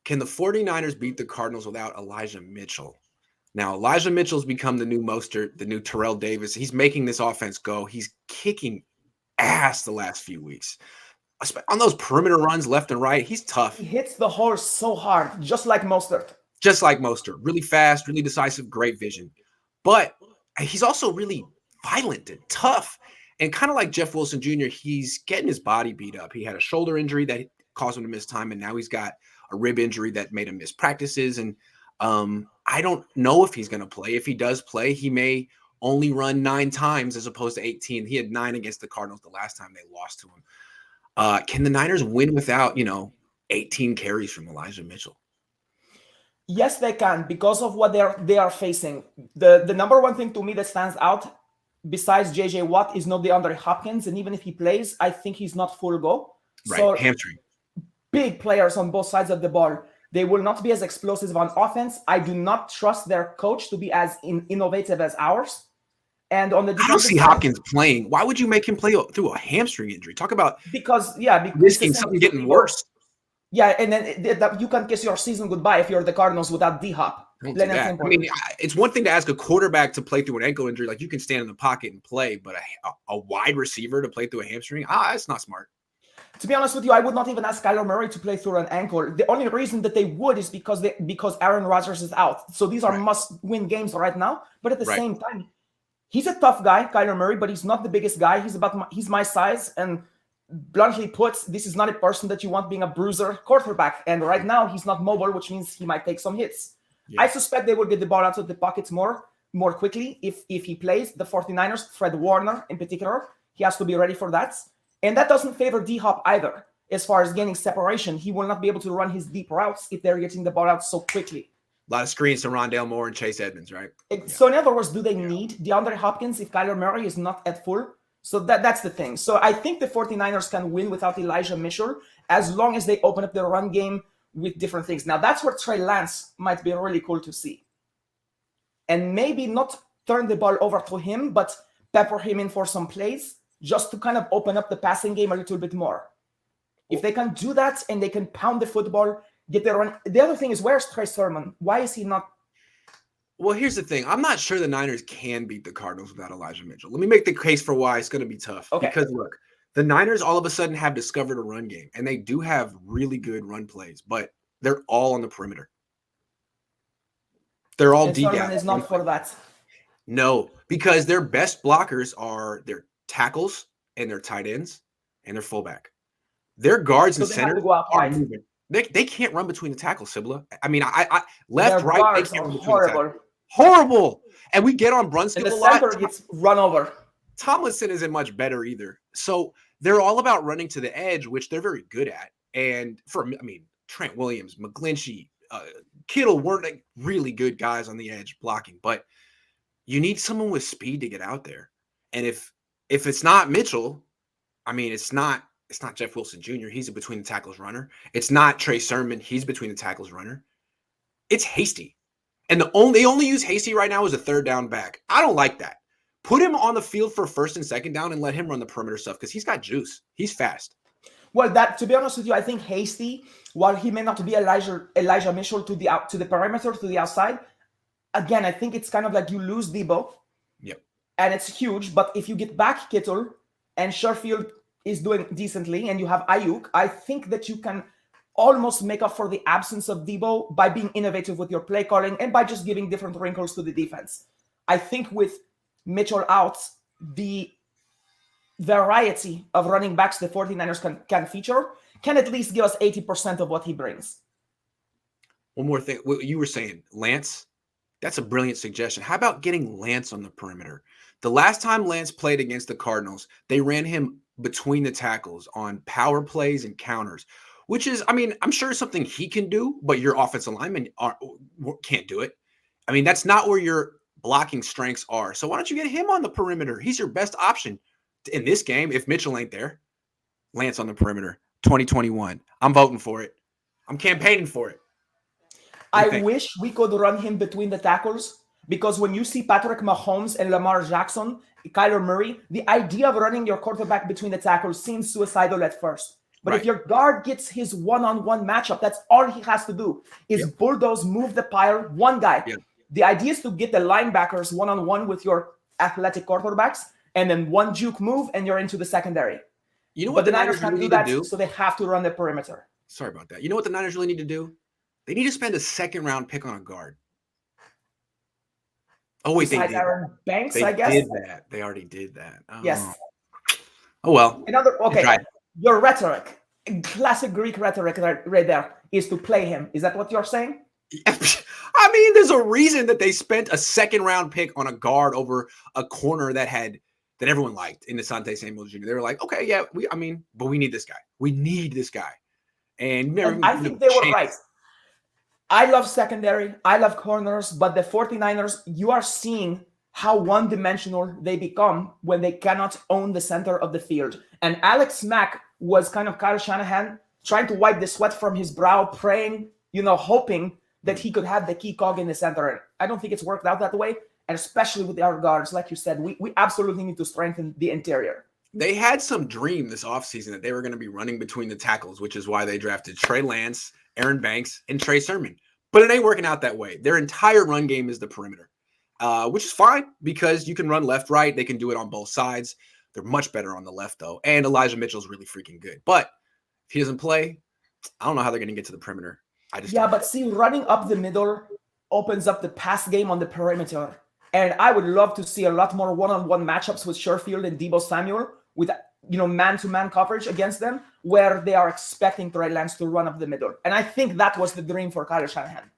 Can the 49ers beat the Cardinals without Elijah Mitchell? Now, Elijah Mitchell's become the new Mostert, the new Terrell Davis. He's making this offense go. He's kicking ass the last few weeks. On those perimeter runs left and right, he's tough. He hits the hole so hard, just like Mostert. Just like Mostert. Really fast, really decisive, great vision. But he's also really violent and tough. And kind of like Jeff Wilson Jr., he's getting his body beat up. He had a shoulder injury that caused him to miss time, and now he's got a rib injury that made him miss practices. And I don't know if he's going to play. If he does play, he may only run 9 times as opposed to 18. He had 9 against the Cardinals the last time they lost to him. Can the Niners win without, 18 carries from Elijah Mitchell? Yes, they can, because of what they are facing. The number one thing to me that stands out besides JJ Watt is not DeAndre Hopkins, and even if he plays, I think he's not full go. Right, so hamstring. Big players on both sides of the ball. They will not be as explosive on offense. I do not trust their coach to be as innovative as ours. And on the I don't see Hopkins playing. Why would you make him play through a hamstring injury? Talk about because risking something getting worse. Yeah, and then you can kiss your season goodbye if you're the Cardinals without D-Hop. I mean, it's one thing to ask a quarterback to play through an ankle injury. Like, you can stand in the pocket and play, but a wide receiver to play through a hamstring, it's not smart. To be honest with you, I would not even ask Kyler Murray to play through an ankle. The only reason that they would is because Aaron Rodgers is out. So these are must-win games right now. But at the same time, he's a tough guy, Kyler Murray, but he's not the biggest guy. He's my size, and bluntly put, this is not a person that you want being a bruiser quarterback. And right now, he's not mobile, which means he might take some hits. Yeah. I suspect they will get the ball out of the pockets more quickly if he plays. The 49ers, Fred Warner in particular, he has to be ready for that. And that doesn't favor D-Hop either. As far as gaining separation, he will not be able to run his deep routes if they're getting the ball out so quickly. A lot of screens to Rondale Moore and Chase Edmonds, right? So in other words, do they need DeAndre Hopkins if Kyler Murray is not at full? So that's the thing. So I think the 49ers can win without Elijah Mitchell as long as they open up their run game with different things. Now, that's where Trey Lance might be really cool to see. And maybe not turn the ball over to him, but pepper him in for some plays just to kind of open up the passing game a little bit more. If they can do that and they can pound the football, get their run. The other thing is, where's Trey Sermon? Why is he not? Well, here's the thing. I'm not sure the Niners can beat the Cardinals without Elijah Mitchell. Let me make the case for why it's going to be tough. Okay. Because, look, the Niners all of a sudden have discovered a run game, and they do have really good run plays, but they're all on the perimeter. They're all D-gap. Sermon is not for that. No, because their best blockers are their tackles and their tight ends and their fullback. Their guards and center are moving. They can't run between the tackles, Sybilla. I mean, I left, right, they can't run between the tackles. Horrible. And we get on Brunskill a lot. And the center gets run over. Tomlinson isn't much better either. So they're all about running to the edge, which they're very good at. And Trent Williams, McGlinchey, Kittle weren't like really good guys on the edge blocking, but you need someone with speed to get out there. And if it's not Mitchell, it's not Jeff Wilson Jr. He's a between the tackles runner. It's not Trey Sermon. He's between the tackles runner. It's Hasty. And they only use Hasty right now as a third down back. I don't like that. Put him on the field for first and second down and let him run the perimeter stuff because he's got juice. He's fast. Well, to be honest with you, I think Hasty, while he may not be Elijah Mitchell to the perimeter, to the outside, again, I think it's kind of like you lose Debo. Yep. And it's huge. But if you get back Kittle and Sherfield is doing decently and you have Ayuk, I think that you can almost make up for the absence of Debo by being innovative with your play calling and by just giving different wrinkles to the defense. I think with Mitchell out, the variety of running backs the 49ers can feature can at least give us 80% of what he brings. One more thing. What you were saying, Lance, that's a brilliant suggestion. How about getting Lance on the perimeter? The last time Lance played against the Cardinals, they ran him between the tackles on power plays and counters, which is, I'm sure something he can do, but your offensive linemen can't do it. That's not where your blocking strengths are. So why don't you get him on the perimeter? He's your best option in this game. If Mitchell ain't there, Lance on the perimeter, 2021. I'm voting for it. I'm campaigning for it. I wish we could run him between the tackles, because when you see Patrick Mahomes and Lamar Jackson, Kyler Murray, the idea of running your quarterback between the tackles seems suicidal at first. But if your guard gets his one-on-one matchup, that's all he has to do is bulldoze, move the pile, one guy. The idea is to get the linebackers one-on-one with your athletic quarterbacks, and then one juke move, and you're into the secondary. You know what the Niners can't really do need that, to do? so they have to run the perimeter. Sorry about that. You know what the Niners really need to do? They need to spend a second-round pick on a guard. Oh, wait, Besides they did. Aaron Banks, They I guess. did that. They already did that. Oh. Yes. Oh, well. Your rhetoric, classic Greek rhetoric right there, is to play him. Is that what you're saying? I mean, there's a reason that they spent a second-round pick on a guard over a corner that everyone liked in Asante Samuel Jr. They were like, okay, yeah, but we need this guy. We need this guy. And I think they were right. I love secondary. I love corners. But the 49ers, you are seeing how one-dimensional they become when they cannot own the center of the field. And Alex Mack was kind of Kyle Shanahan trying to wipe the sweat from his brow, praying, hoping that he could have the key cog in the center. And I don't think it's worked out that way. And especially with our guards, like you said, we absolutely need to strengthen the interior. They had some dream this offseason that they were going to be running between the tackles, which is why they drafted Trey Lance, Aaron Banks, and Trey Sermon. But it ain't working out that way. Their entire run game is the perimeter, which is fine because you can run left, right. They can do it on both sides. They're much better on the left, though. And Elijah Mitchell's really freaking good. But if he doesn't play, I don't know how they're going to get to the perimeter. But see, running up the middle opens up the pass game on the perimeter. And I would love to see a lot more one-on-one matchups with Sherfield and Deebo Samuel with, man-to-man coverage against them where they are expecting Trey Lance to run up the middle. And I think that was the dream for Kyle Shanahan.